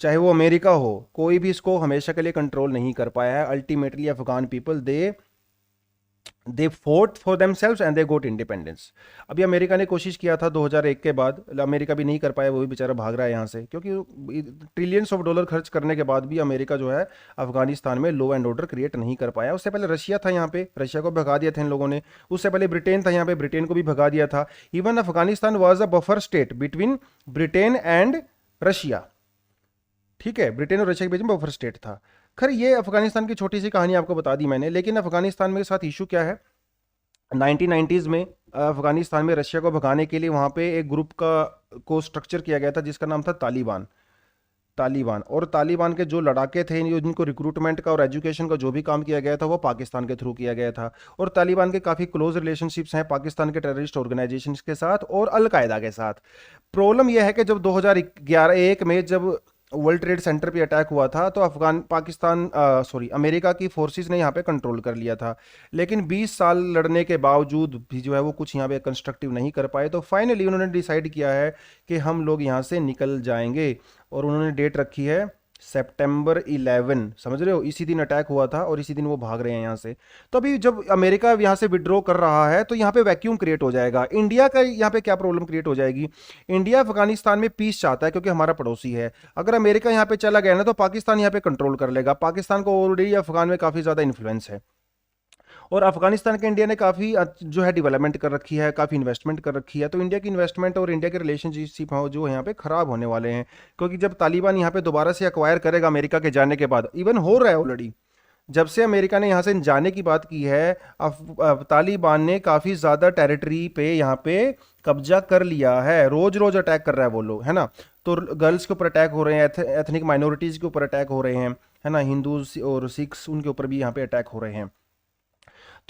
चाहे वो अमेरिका हो, कोई भी इसको हमेशा के लिए कंट्रोल नहीं कर पाया है। Ultimately Afghan people they fought for themselves and they got independence. अभी अमेरिका ने कोशिश किया था 2001 के बाद, अमेरिका भी नहीं कर पाया, वो भी बेचारा भाग रहा है यहाँ से, क्योंकि ट्रिलियंस ऑफ डॉलर खर्च करने के बाद भी अमेरिका जो है अफगानिस्तान में लॉ एंड ऑर्डर क्रिएट नहीं कर पाया। उससे पहले रशिया था यहाँ पे, रशिया को भगा दिया था इन लोगों ने। उससे पहले ब्रिटेन था यहाँ पे, ब्रिटेन को भी भगा दिया था। Even Afghanistan was a buffer state between Britain and Russia, ठीक है, ब्रिटेन और रशिया के बीच में बफर स्टेट था। खैर ये अफगानिस्तान की छोटी सी कहानी आपको बता दी मैंने। लेकिन अफगानिस्तान में साथ इशू क्या है, 1990s में अफगानिस्तान में रशिया को भगाने के लिए वहाँ पे एक ग्रुप को स्ट्रक्चर किया गया था जिसका नाम था तालिबान। और तालिबान के जो लड़ाके थे, जिनको रिक्रूटमेंट का और एजुकेशन का जो भी काम किया गया था वो पाकिस्तान के थ्रू किया गया था। और तालिबान के काफ़ी क्लोज रिलेशनशिप्स हैं पाकिस्तान के टेररिस्ट ऑर्गेनाइजेशंस के साथ और अलकायदा के साथ। प्रॉब्लम यह है कि जब 2011-1 में जब वर्ल्ड ट्रेड सेंटर पे अटैक हुआ था तो अमेरिका की फोर्सेस ने यहाँ पे कंट्रोल कर लिया था। लेकिन 20 साल लड़ने के बावजूद भी जो है वो कुछ यहाँ पे कंस्ट्रक्टिव नहीं कर पाए। तो फाइनली उन्होंने डिसाइड किया है कि हम लोग यहाँ से निकल जाएंगे और उन्होंने डेट रखी है सितंबर 11, समझ रहे हो, इसी दिन अटैक हुआ था और इसी दिन वो भाग रहे हैं यहाँ से। तो अभी जब अमेरिका यहाँ से विड्रॉ कर रहा है तो यहाँ पे वैक्यूम क्रिएट हो जाएगा। इंडिया का यहाँ पे क्या प्रॉब्लम क्रिएट हो जाएगी, इंडिया अफगानिस्तान में पीस चाहता है क्योंकि हमारा पड़ोसी है। अगर अमेरिका यहाँ पे चला गया ना तो पाकिस्तान यहाँ पे कंट्रोल कर लेगा। पाकिस्तान को ऑलरेडी अफगान में काफ़ी ज़्यादा इन्फ्लुएंस है और अफगानिस्तान के इंडिया ने काफ़ी जो है डेवलपमेंट कर रखी है, काफ़ी इन्वेस्टमेंट कर रखी है। तो इंडिया की इन्वेस्टमेंट और इंडिया के रिलेशनशिप जो यहाँ पे ख़राब होने वाले हैं, क्योंकि जब तालिबान यहाँ पे दोबारा से अक्वायर करेगा अमेरिका के जाने के बाद, इवन हो रहा है ऑलरेडी, जब से अमेरिका ने यहाँ से जाने की बात की है, तालिबान ने काफ़ी ज़्यादा टेरिटरी पे यहाँ पे कब्जा कर लिया है। रोज रोज अटैक कर रहा है वो लोग, है ना। तो गर्ल्स के ऊपर अटैक हो रहे हैं, एथनिक माइनॉरिटीज़ के ऊपर अटैक हो रहे हैं, है ना। हिंदूज और सिख्स, उनके ऊपर भी यहाँ पे अटैक हो रहे हैं।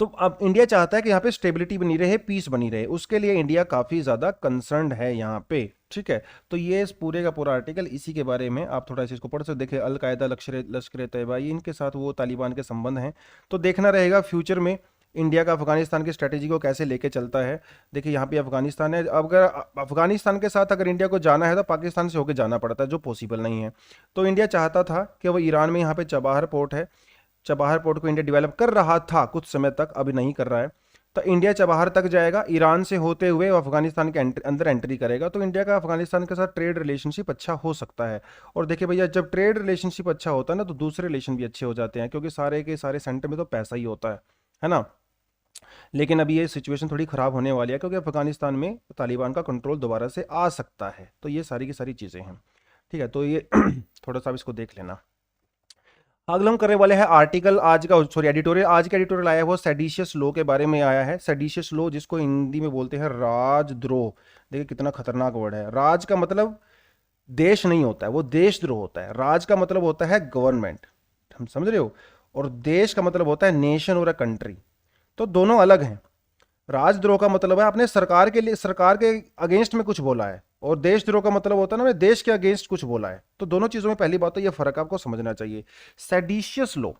तो अब इंडिया चाहता है कि यहाँ पे स्टेबिलिटी बनी रहे, पीस बनी रहे, उसके लिए इंडिया काफ़ी ज़्यादा कंसर्न्ड है यहाँ पे, ठीक है। तो ये इस पूरे का पूरा आर्टिकल इसी के बारे में, आप थोड़ा सा इसको पढ़ सकते देखिए। अलकायदा, लश्कर तैयबा, ये इनके साथ वो तालिबान के संबंध हैं। तो देखना रहेगा फ्यूचर में इंडिया का अफगानिस्तान की स्ट्रेटेजी को कैसे लेके चलता है। देखिए यहाँ पे अफगानिस्तान है, अब अगर अफगानिस्तान के साथ अगर इंडिया को जाना है तो पाकिस्तान से होकर जाना पड़ता है, जो पॉसिबल नहीं है। तो इंडिया चाहता था कि वो ईरान में यहाँ पे चबाहर पोर्ट है, चबाहर पोर्ट को इंडिया डेवलप कर रहा था कुछ समय तक, अभी नहीं कर रहा है। तो इंडिया चबाहर तक जाएगा, ईरान से होते हुए अफगानिस्तान के अंदर एंट्री करेगा। तो इंडिया का अफगानिस्तान के साथ ट्रेड रिलेशनशिप अच्छा हो सकता है। और देखिए भैया, जब ट्रेड रिलेशनशिप अच्छा होता है ना, तो दूसरे रिलेशन भी अच्छे हो जाते हैं, क्योंकि सारे के सारे सेंटर में तो पैसा ही होता है ना। लेकिन अभी ये सिचुएशन थोड़ी ख़राब होने वाली है, क्योंकि अफगानिस्तान में तालिबान का कंट्रोल दोबारा से आ सकता है। तो ये सारी की सारी चीज़ें हैं, ठीक है। तो ये थोड़ा सा इसको देख लेना। अगला हम करने वाले हैं आर्टिकल आज का, सॉरी एडिटोरियल। आज का एडिटोरियल आया है वो सेडिशियस लॉ के बारे में आया है। सेडिशियस लॉ, जिसको हिंदी में बोलते हैं राजद्रोह। देखिए कितना खतरनाक वर्ड है। राज का मतलब देश नहीं होता है, वो देशद्रोह होता है। राज का मतलब होता है गवर्नमेंट, हम समझ रहे हो, और देश का मतलब होता है नेशन और अ कंट्री। तो दोनों अलग हैं। राजद्रोह का मतलब है आपने सरकार के लिए, सरकार के अगेंस्ट में कुछ बोला है, और देशद्रोह का मतलब होता है ना, देश के अगेंस्ट कुछ बोला है। तो दोनों चीजों में पहली बात तो ये फर्क आपको समझना चाहिए। सेडिशियस लॉ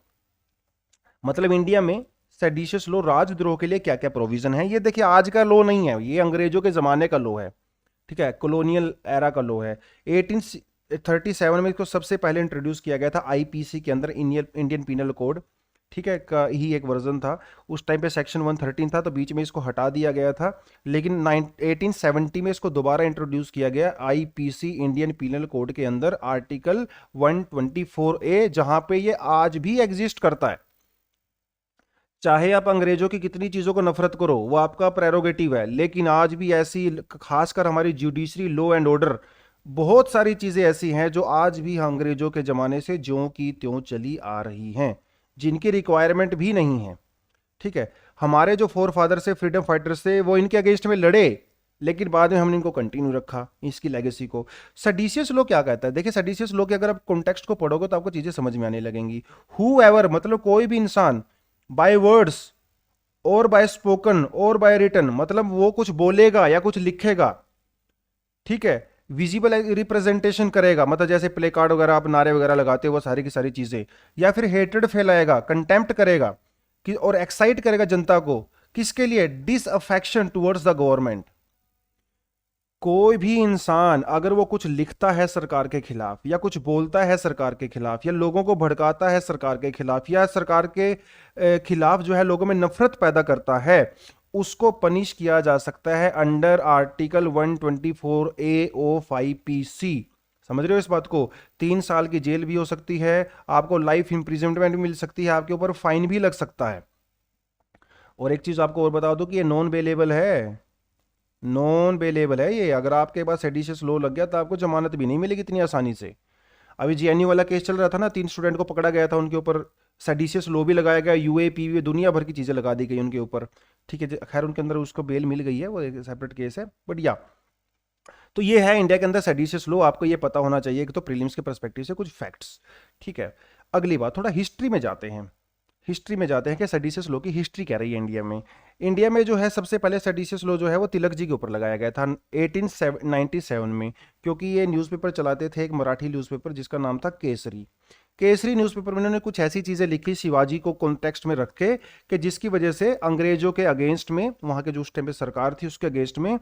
मतलब इंडिया में सेडिशियस लॉ, राजद्रोह के लिए क्या क्या प्रोविजन है, ये देखिए आज का लॉ नहीं है, ये अंग्रेजों के जमाने का लॉ है, ठीक है। कॉलोनियल एरा का लॉ है। 1837 में इसको सबसे पहले इंट्रोड्यूस किया गया था आईपीसी के अंदर, इंडियन पीनल कोड, ठीक है, का ही एक वर्जन था। उस टाइम पे सेक्शन 113 था, तो बीच में इसको हटा दिया गया था। लेकिन 1870 में इसको दोबारा इंट्रोड्यूस किया गया आईपीसी, इंडियन पीनल कोड के अंदर, आर्टिकल 124A, जहां पे ये आज भी एग्जिस्ट करता है। चाहे आप अंग्रेजों की कितनी चीजों को नफरत करो, वो आपका प्रेरोगेटिव है, लेकिन आज भी ऐसी, खासकर हमारी जुडिशरी, लॉ एंड ऑर्डर, बहुत सारी चीजें ऐसी हैं जो आज भी अंग्रेजों के जमाने से ज्यों की त्यों चली आ रही हैं, जिनकी रिक्वायरमेंट भी नहीं है, ठीक है। हमारे जो फोर फादर से, फ्रीडम फाइटर्स थे, वो इनके अगेंस्ट में लड़े, लेकिन बाद में हमने इनको कंटिन्यू रखा, इसकी लेगेसी को। सेडिशियस लॉ क्या कहता है, देखिए सेडिशियस लॉ के अगर आप कॉन्टेक्स्ट को पढ़ोगे तो आपको चीजें समझ में आने लगेंगी। हु एवर मतलब कोई भी इंसान, बाय वर्ड्स और बाय स्पोकन और बाय रिटन, मतलब वो कुछ बोलेगा या कुछ लिखेगा, ठीक है, विजिबल रिप्रेजेंटेशन करेगा, मतलब जैसे प्ले कार्ड वगैरह आप नारे वगैरह लगाते हो, वो सारी की सारी चीजें, या फिर हेट्रेड फैलाएगा, कंटेम्प्ट करेगा कि, और एक्साइट करेगा जनता को, किसके लिए, डिसअफेक्शन टुवर्ड्स द गवर्नमेंट। कोई भी इंसान अगर वो कुछ लिखता है सरकार के खिलाफ, या कुछ बोलता है सरकार के खिलाफ, या लोगों को भड़काता है सरकार के खिलाफ, या सरकार के खिलाफ जो है लोगों में नफरत पैदा करता है, उसको पनिश किया जा सकता है under article 124A of IPC. समझ रहे हो इस बात को। 3 साल की जेल भी हो सकती है, आपको लाइफ इंप्रिजनमेंट भी मिल सकती है, आपके ऊपर फाइन भी लग सकता है। और एक चीज आपको और बता दो कि ये नॉन बेलेबल है, नॉन बेलेबल है ये। अगर आपके पास सेडिशियस लॉ लग गया तो आपको जमानत भी नहीं मिलेगी इतनी आसानी से। अभी जेएनयू वाला केस चल रहा था ना, 3 स्टूडेंट को पकड़ा गया था, उनके ऊपर सेडिशियस लॉ भी लगाया गया, यूएपीवी, दुनिया भर की चीजें लगा दी गई उनके ऊपर, ठीक है। खैर उनके अंदर उसको बेल मिल गई है, वो एक सेपरेट केस है, बट या तो ये है इंडिया के अंदर सेडिशियस लॉ। आपको ये पता होना चाहिए कि तो प्रीलिम्स के पर्सपेक्टिव से कुछ फैक्ट्स, ठीक है। अगली बात, थोड़ा हिस्ट्री में जाते हैं। हिस्ट्री में जाते हैं कि सेडिशियस लॉ की हिस्ट्री क्या रही है इंडिया में। इंडिया में जो है सबसे पहले सेडिशियस लॉ जो है वो तिलक जी के ऊपर लगाया गया था 1897 में, क्योंकि ये न्यूज़पेपर चलाते थे, एक मराठी न्यूज़पेपर जिसका नाम था केसरी। केसरी न्यूज़पेपर में उन्होंने कुछ ऐसी चीज़ें लिखी शिवाजी को कॉन्टेक्स्ट में रख के, कि जिसकी वजह से अंग्रेजों के अगेंस्ट में, वहाँ के जो उस टाइम पे सरकार थी उसके अगेंस्ट में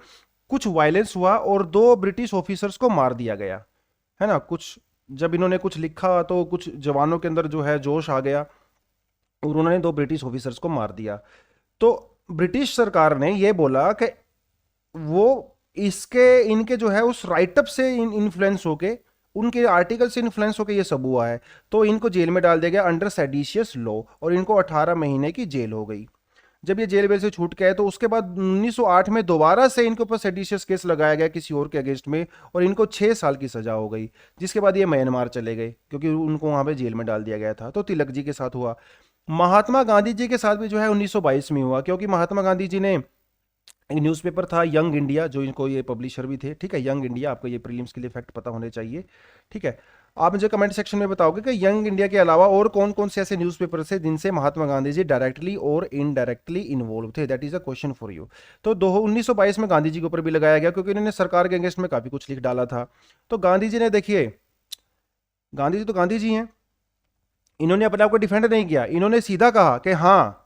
कुछ वायलेंस हुआ, और 2 ब्रिटिश ऑफिसर्स को मार दिया गया, है ना। कुछ जब इन्होंने कुछ लिखा तो कुछ जवानों के अंदर जो है जोश आ गया, और उन्होंने 2 ब्रिटिश ऑफिसर्स को मार दिया। तो ब्रिटिश सरकार ने ये बोला कि वो इनके जो है उस राइटअप से इन्फ्लुएंस होके, उनके आर्टिकल से इन्फ्लुएंस होके ये सब हुआ है। तो इनको जेल में डाल दिया गया अंडर सेडिशियस लॉ, और इनको 18 महीने की जेल हो गई। जब ये जेल बेल से छूट के आए तो उसके बाद 1908 में दोबारा से इनके ऊपर सेडिशियस केस लगाया गया किसी और के अगेंस्ट में, और इनको 6 साल की सजा हो गई, जिसके बाद ये म्यांमार चले गए क्योंकि उनको वहां पे जेल में डाल दिया गया था। तो तिलक जी के साथ हुआ। महात्मा गांधी जी के साथ भी जो है 1922 में हुआ, क्योंकि महात्मा गांधी जी ने एक न्यूज़पेपर था यंग इंडिया, जो इनको ये पब्लिशर भी थे, ठीक है, यंग इंडिया, आपको ये प्रीलिम्स के लिए फैक्ट पता होने चाहिए, ठीक है। आप मुझे कमेंट सेक्शन में बताओगे कि यंग इंडिया के अलावा और कौन कौन से ऐसे न्यूज़पेपर थे जिनसे महात्मा गांधी जी डायरेक्टली और इनडायरेक्टली इन्वॉल्व थे, that is a question for you. तो 1922 में गांधी जी के ऊपर भी लगाया गया क्योंकि इन्होंने सरकार के अगेंस्ट में काफी कुछ लिख डाला था। तो गांधी जी ने, देखिए, गांधी जी तो गांधी जी हैं, इन्होंने अपने आप को डिफेंड नहीं किया, इन्होंने सीधा कहा कि हाँ,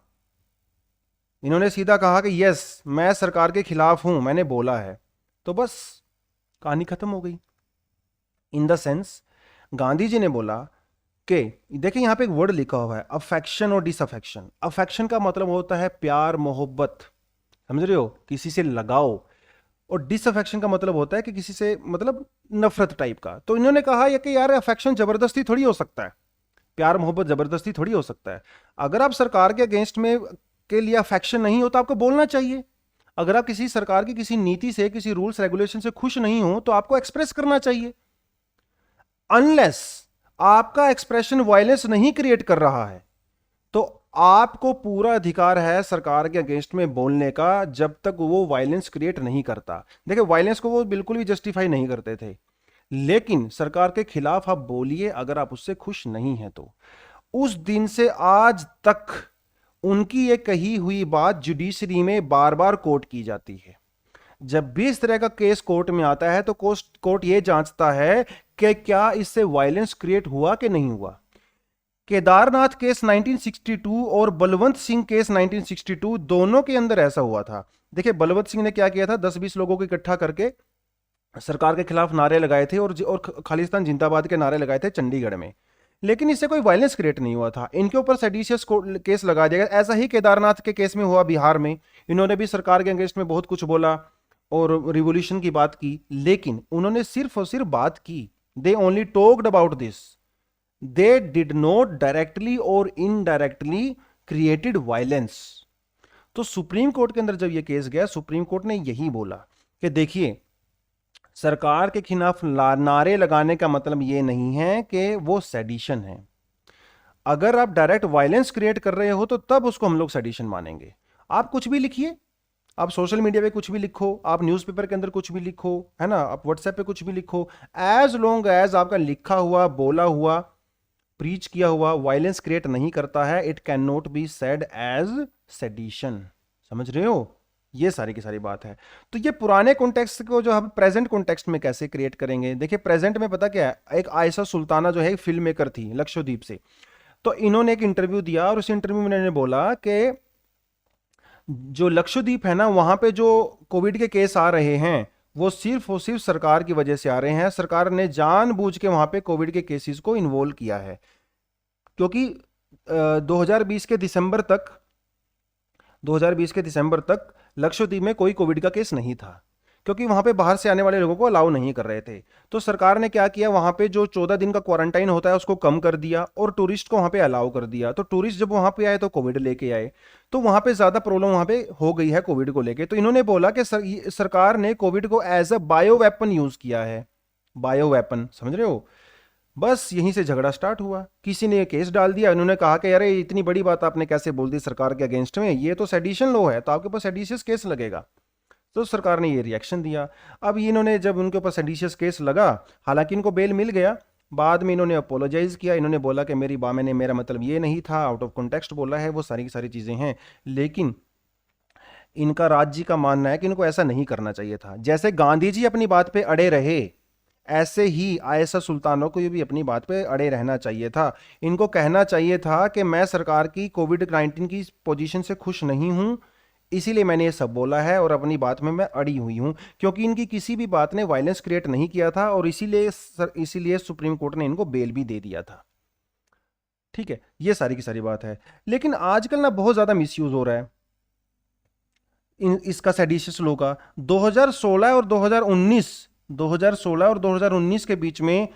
इन्होंने सीधा कहा कि यस मैं सरकार के खिलाफ हूं, मैंने बोला है, तो बस कहानी खत्म हो गई। In the sense Gandhi ji ने बोला कि देखिए यहां पे एक वर्ड लिखा हुआ है अफेक्शन और डिसअफेक्शन। अफेक्शन का मतलब होता है प्यार मोहब्बत, समझ रहे हो, किसी से लगाओ, और डिसअफेक्शन का मतलब होता है कि किसी से मतलब नफरत टाइप का। तो इन्होंने कहा ये कि यार अफेक्शन जबरदस्ती थोड़ी हो सकता है, प्यार मोहब्बत जबरदस्ती थोड़ी हो सकता है। अगर आप सरकार के अगेंस्ट में के लिए अफेक्शन नहीं हो तो आपको बोलना चाहिए। अगर आप किसी सरकार की किसी नीति से, किसी रूल्स रेगुलेशन से खुश नहीं हो तो आपको एक्सप्रेस करना चाहिए, अनलेस आपका एक्सप्रेशन वायलेंस नहीं क्रिएट कर रहा है तो आपको पूरा अधिकार है सरकार के अगेंस्ट में बोलने का, जब तक वो वायलेंस क्रिएट नहीं करता। देखिए वायलेंस को वो बिल्कुल भी जस्टिफाई नहीं करते थे, लेकिन सरकार के खिलाफ आप बोलिए अगर आप उससे खुश नहीं हैं तो। उस दिन से आज तक उनकी ये कही हुई बात जुडिशरी में बार बार कोर्ट की जाती है। जब भी इस तरह का केस कोर्ट में आता है तो कोर्ट ये जांचता है कि क्या इससे वायलेंस क्रिएट हुआ कि नहीं हुआ। केदारनाथ केस 1962 और बलवंत सिंह केस 1962 दोनों के अंदर ऐसा हुआ था। देखिए बलवंत सिंह ने क्या किया था, 10-20 लोगों को इकट्ठा करके सरकार के खिलाफ नारे लगाए थे और खालिस्तान जिंदाबाद के नारे लगाए थे चंडीगढ़ में, लेकिन इससे कोई वायलेंस क्रिएट नहीं हुआ था। इनके ऊपर सेडिशियस केस लगा दिया गया। ऐसा ही केदारनाथ के केस में हुआ बिहार में, इन्होंने भी सरकार के अगेंस्ट में बहुत कुछ बोला और रिवॉल्यूशन की बात की, लेकिन उन्होंने सिर्फ और सिर्फ बात की, they only talked about this, they did not directly और इनडायरेक्टली क्रिएटेड वायलेंस। तो सुप्रीम कोर्ट के अंदर जब यह केस गया, सुप्रीम कोर्ट ने यही बोला कि देखिए सरकार के खिलाफ नारे लगाने का मतलब यह नहीं है कि वो सेडिशन है। अगर आप डायरेक्ट वायलेंस क्रिएट कर रहे हो तो तब उसको हम लोग सेडिशन मानेंगे। आप कुछ भी लिखिए, आप सोशल मीडिया पे कुछ भी लिखो, आप न्यूज़पेपर के अंदर कुछ भी लिखो, है ना, आप व्हाट्सएप पे कुछ भी लिखो, एज लॉन्ग एज आपका लिखा हुआ, बोला हुआ, प्रीच किया हुआ वायलेंस क्रिएट नहीं करता है, it can not be said as sedition. समझ रहे हो, ये सारी की सारी बात है। तो ये पुराने कॉन्टेक्स्ट को जो हम प्रेजेंट कॉन्टेक्स्ट में कैसे क्रिएट करेंगे, देखिए प्रेजेंट में पता क्या है, एक आयशा सुल्ताना जो है फिल्म मेकर थी लक्षद्वीप से, तो इन्होंने एक इंटरव्यू दिया और उस इंटरव्यू में इन्होंने बोला कि जो लक्षद्वीप है ना, वहां पे जो कोविड के केस आ रहे हैं वो सिर्फ और सिर्फ सरकार की वजह से आ रहे हैं। सरकार ने जानबूझ के वहां पे कोविड के केसेस को इन्वॉल्व किया है, क्योंकि 2020 के दिसंबर तक लक्षद्वीप में कोई कोविड का केस नहीं था, क्योंकि वहां पे बाहर से आने वाले लोगों को अलाउ नहीं कर रहे थे। तो सरकार ने क्या किया, वहां पे जो 14 दिन का क्वारंटाइन होता है उसको कम कर दिया और टूरिस्ट को वहां पे अलाउ कर दिया। तो टूरिस्ट जब वहां पे आए तो कोविड लेके आए, तो वहां पे ज्यादा प्रॉब्लम वहां पे हो गई है कोविड को लेके। तो इन्होंने बोला कि सरकार ने कोविड को as a bio weapon use किया है, बायो वेपन, समझ रहे हो। बस यहीं से झगड़ा स्टार्ट हुआ, किसी ने केस डाल दिया, इन्होंने कहा कि अरे इतनी बड़ी बात आपने कैसे बोल दी सरकार के अगेंस्ट में, ये तो सेडिशन लॉ है, तो आपके पास सेडिशियस केस लगेगा। तो सरकार ने ये रिएक्शन दिया। अब इन्होंने जब उनके ऊपर सेडिशियस केस लगा, हालांकि इनको बेल मिल गया, बाद में इन्होंने अपोलोजाइज किया, इन्होंने बोला कि मेरा मतलब ये नहीं था, आउट ऑफ कॉन्टेक्स्ट बोला है, वो सारी की सारी चीज़ें हैं। लेकिन इनका राज्य का मानना है कि इनको ऐसा नहीं करना चाहिए था। जैसे गांधी जी अपनी बात पे अड़े रहे, ऐसे ही आयशा सुल्ताना को ये भी अपनी बात पे अड़े रहना चाहिए था। इनको कहना चाहिए था कि मैं सरकार की कोविड-19 की पोजीशन से खुश नहीं हूं, इसीलिए मैंने ये सब बोला है और अपनी बात में मैं अड़ी हुई हूं, क्योंकि इनकी किसी भी बात ने वायलेंस क्रिएट नहीं किया था और इसीलिए सुप्रीम कोर्ट ने इनको बेल भी दे दिया था। ठीक है, ये सारी की सारी बात है। लेकिन आजकल ना बहुत ज्यादा मिसयूज हो रहा है इसका, सेडिशियस लॉ का। 2016 और 2019 के बीच में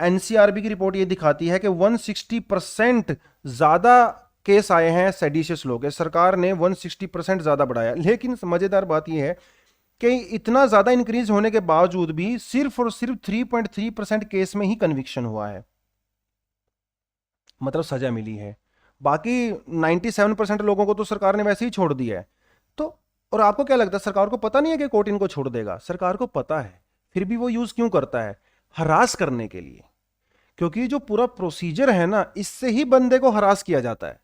एनसीआरबी की रिपोर्ट ये दिखाती है कि 160% ज्यादा केस आए हैं सेडिशियस लॉ के, सरकार ने 160% ज़्यादा बढ़ाया। लेकिन मज़ेदार बात यह है कि इतना ज़्यादा इंक्रीज होने के बावजूद भी सिर्फ और सिर्फ 3.3% केस में ही कन्विक्शन हुआ है, मतलब सजा मिली है। बाकी 97% लोगों को तो सरकार ने वैसे ही छोड़ दिया है। तो और आपको क्या लगता है, सरकार को पता नहीं है कि कोर्ट इनको छोड़ देगा? सरकार को पता है, फिर भी वो यूज क्यों करता है? हरास करने के लिए। क्योंकि जो पूरा प्रोसीजर है ना, इससे ही बंदे को हरास किया जाता है।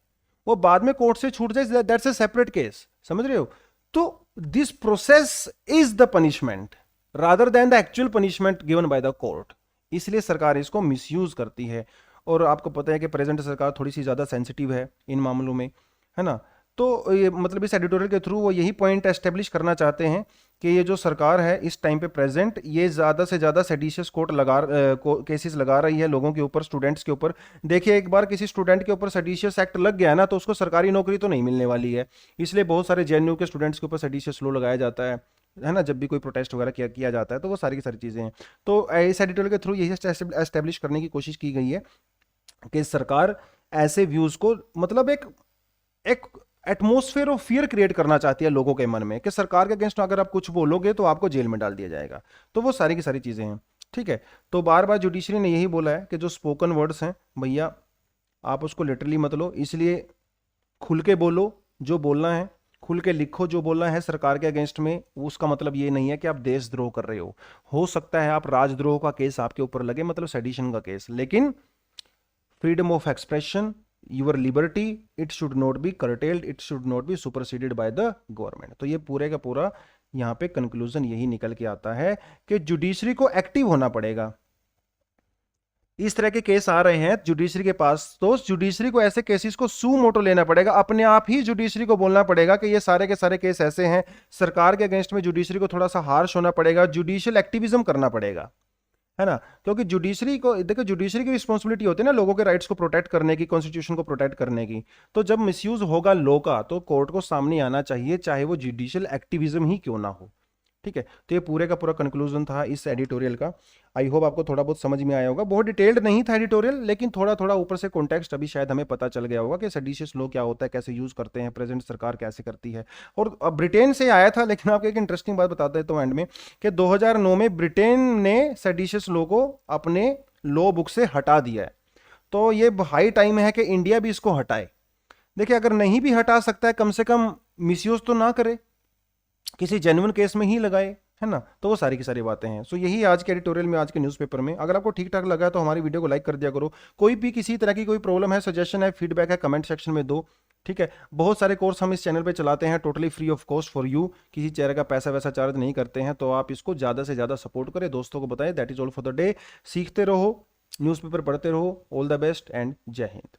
वो बाद में कोर्ट से छूट जाए, दैट्स ए सेपरेट केस, समझ रहे हो? तो this process is the punishment rather than the actual punishment given by the court. इसलिए सरकार इसको मिसयूज करती है। और आपको पता है कि प्रेजेंट सरकार थोड़ी सी ज़्यादा सेंसिटिव है इन मामलों में, है ना? तो ये मतलब इस एडिटोरियल के थ्रू वो यही पॉइंट एस्टेब्लिश करना चाहते हैं कि ये जो सरकार है इस टाइम पे प्रेजेंट, ये ज़्यादा से ज़्यादा सेडिशियस केसेस लगा रही है लोगों के ऊपर, स्टूडेंट्स के ऊपर। देखिए, एक बार किसी स्टूडेंट के ऊपर सेडिशियस एक्ट लग गया ना, तो उसको सरकारी नौकरी तो नहीं मिलने वाली है। इसलिए बहुत सारे जेएनयू के स्टूडेंट्स के ऊपर सेडिशियस लॉ लगाया जाता है ना, जब भी कोई प्रोटेस्ट वगैरह किया जाता है, तो वो सारी की सारी चीज़ें हैं। तो इस एडिटोरियल के थ्रू यही एस्टेब्लिश करने की कोशिश की गई है कि सरकार ऐसे व्यूज को, मतलब एक एटमोस्फेयर ऑफ फियर क्रिएट करना चाहती है लोगों के मन में कि सरकार के अगेंस्ट अगर आप कुछ बोलोगे तो आपको जेल में डाल दिया जाएगा। तो वो सारी की सारी चीजें हैं, ठीक है। तो बार बार जुडिशरी ने यही बोला है कि जो स्पोकन वर्ड्स हैं भैया, आप उसको लिटरली मत लो, इसलिए खुल के बोलो, जो बोलना है खुल के लिखो, जो बोलना है सरकार के अगेंस्ट में। उसका मतलब ये नहीं है कि आप देशद्रोह कर रहे हो सकता है आप राजद्रोह का केस आपके ऊपर लगे, मतलब सेडिशन का केस, लेकिन freedom of expression, your liberty, it should not be curtailed, it should not be superseded by the government। तो ये पूरे का पूरा यहाँ पे कंक्लूजन यही निकल के आता है कि जुडिशरी को एक्टिव होना पड़ेगा। इस तरह के केस आ रहे हैं जुडिशरी के पास, तो जुडिशरी को ऐसे केसेस को सू मोटो लेना पड़ेगा, अपने आप ही जुडिशरी को बोलना पड़ेगा कि ये सारे के सारे केस ऐसे हैं। सरकार के अगेंस्ट में जुडिशरी को थोड़ा सा हार्श होना पड़ेगा, जुडिशियल एक्टिविज्म करना पड़ेगा, है ना? क्योंकि जुडिशरी को देखो, जुडिशरी की रिस्पॉन्सिबिलिटी होती है ना लोगों के राइट्स को प्रोटेक्ट करने की, कॉन्स्टिट्यूशन को प्रोटेक्ट करने की। तो जब मिसयूज होगा लॉ का, तो कोर्ट को सामने आना चाहिए, चाहे वो जुडिशियल एक्टिविज्म ही क्यों ना हो, ठीक है। तो ये पूरे का पूरा कंक्लूजन था इस एडिटोरियल का। आई होप आपको थोड़ा बहुत समझ में आया होगा। बहुत डिटेल्ड नहीं था एडिटोरियल, लेकिन थोड़ा थोड़ा ऊपर से कॉन्टेक्स्ट अभी शायद हमें पता चल गया होगा कि सेडिशियस लॉ क्या होता है, कैसे यूज करते हैं, प्रेजेंट सरकार कैसे करती है। और ब्रिटेन से आया था, लेकिन आपको एक इंटरेस्टिंग बात बता देता हूँ एंड में, कि 2009 में ब्रिटेन ने सेडिशियस लॉ को अपने लॉ बुक से हटा दिया है। तो ये हाई टाइम है कि इंडिया भी इसको हटाए। देखिए, अगर नहीं भी हटा सकता है, कम से कम मिसयूज तो ना करे, किसी जेन्युइन केस में ही लगाए, है ना? तो वो सारी की सारी बातें हैं। सो यही आज के एडिटोरियल में, आज के न्यूज़पेपर में। अगर आपको ठीक ठाक लगा है तो हमारी वीडियो को लाइक कर दिया करो। कोई भी किसी तरह की कोई प्रॉब्लम है, सजेशन है, फीडबैक है, कमेंट सेक्शन में दो, ठीक है। बहुत सारे कोर्स हम इस चैनल पे चलाते हैं totally free of cost for you, किसी चेहरे का पैसा वैसा चार्ज नहीं करते हैं। तो आप इसको ज़्यादा से ज़्यादा सपोर्ट करें, दोस्तों को बताएं। That is all for the day. सीखते रहो, न्यूज़पेपर पढ़ते रहो। ऑल द बेस्ट एंड जय हिंद।